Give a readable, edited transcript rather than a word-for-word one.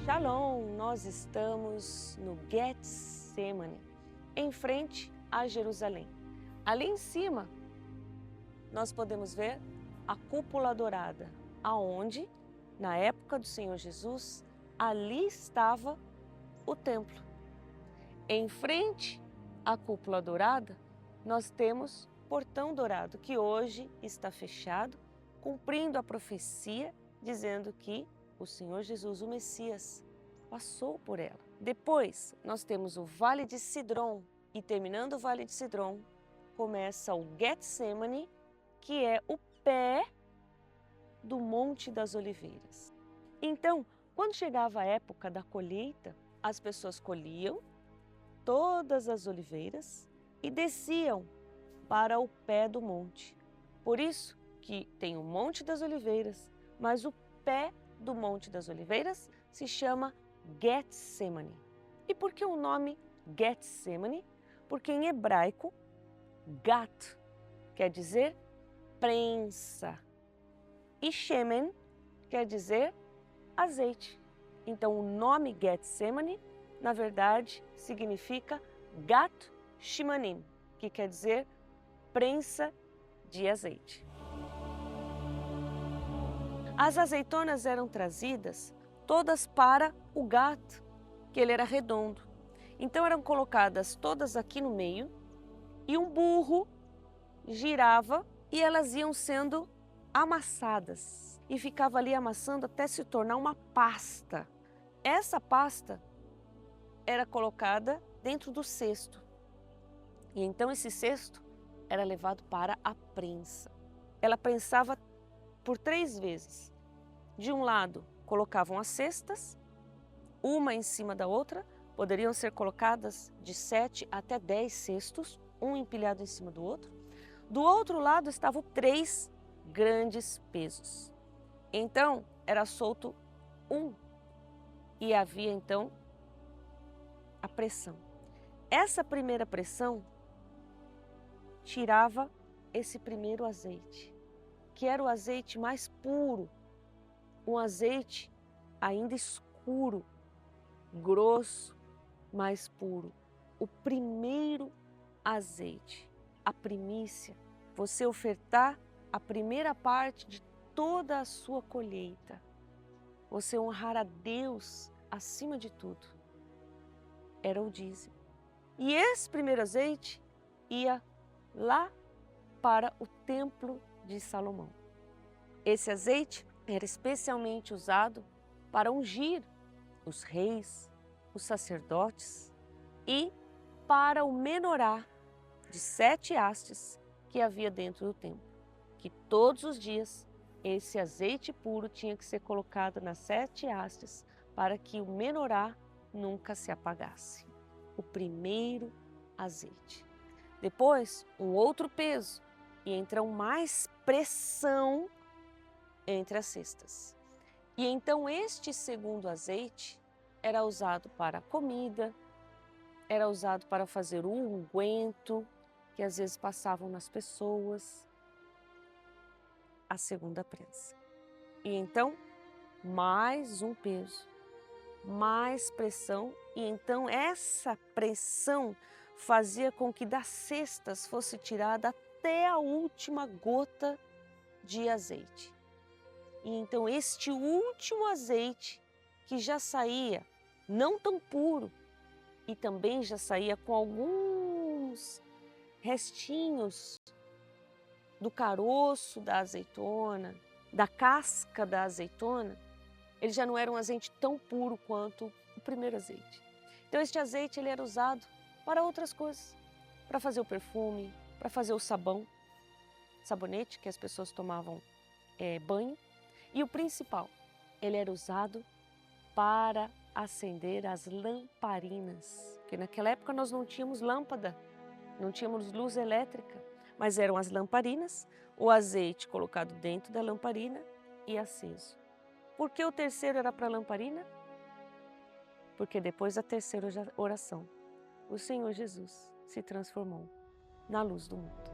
Shalom, nós estamos no Getsemane, em frente a Jerusalém. Ali em cima, nós podemos ver a cúpula dourada, aonde, na época do Senhor Jesus, ali estava o templo. Em frente à cúpula dourada, nós temos o portão dourado, que hoje está fechado, cumprindo a profecia, dizendo que o Senhor Jesus, o Messias, passou por ela. Depois, nós temos o Vale de Sidrom, e terminando o Vale de Sidrom, começa o Getsemane, que é o pé do Monte das Oliveiras. Então, quando chegava a época da colheita, as pessoas colhiam todas as oliveiras e desciam para o pé do monte. Por isso que tem o Monte das Oliveiras, mas o pé do Monte das Oliveiras se chama Getsemane. E por que o nome Getsemane? Porque em hebraico, gat quer dizer prensa e shemen quer dizer azeite. Então o nome Getsemane, na verdade, significa gat shimanim, que quer dizer prensa de azeite. As azeitonas eram trazidas todas para o gato, que ele era redondo. Então eram colocadas todas aqui no meio e um burro girava e elas iam sendo amassadas e ficava ali amassando até se tornar uma pasta. Essa pasta era colocada dentro do cesto e então esse cesto era levado para a prensa. Ela prensava por 3 vezes. De um lado, colocavam as cestas, uma em cima da outra, poderiam ser colocadas de 7 até 10 cestos, um empilhado em cima do outro. Do outro lado estavam 3 grandes pesos. Então, era solto um e havia então a pressão. Essa primeira pressão tirava esse primeiro azeite, que era o azeite mais puro, um azeite ainda escuro, grosso, mais puro. O primeiro azeite, a primícia, você ofertar a primeira parte de toda a sua colheita, você honrar a Deus acima de tudo, era o dízimo. E esse primeiro azeite ia lá para o templo de Salomão. Esse azeite era especialmente usado para ungir os reis, os sacerdotes e para o menorá de 7 hastes que havia dentro do templo, que todos os dias esse azeite puro tinha que ser colocado nas 7 hastes para que o menorá nunca se apagasse. O primeiro azeite. Depois, um outro peso e então mais pressão entre as cestas. E então este segundo azeite era usado para comida, era usado para fazer o unguento, que às vezes passavam nas pessoas, a segunda prensa. E então, mais um peso, mais pressão, e então essa pressão fazia com que das cestas fosse tirada até a última gota de azeite. E então este último azeite, que já saía não tão puro e também já saía com alguns restinhos do caroço da azeitona, da casca da azeitona, ele já não era um azeite tão puro quanto o primeiro azeite. Então este azeite ele era usado para outras coisas, para fazer o perfume, para fazer o sabão, sabonete que as pessoas tomavam banho. E o principal, ele era usado para acender as lamparinas, porque naquela época nós não tínhamos lâmpada, não tínhamos luz elétrica, mas eram as lamparinas, o azeite colocado dentro da lamparina e aceso. Por que o terceiro era para a lamparina? Porque depois da terceira oração, o Senhor Jesus se transformou na luz do mundo.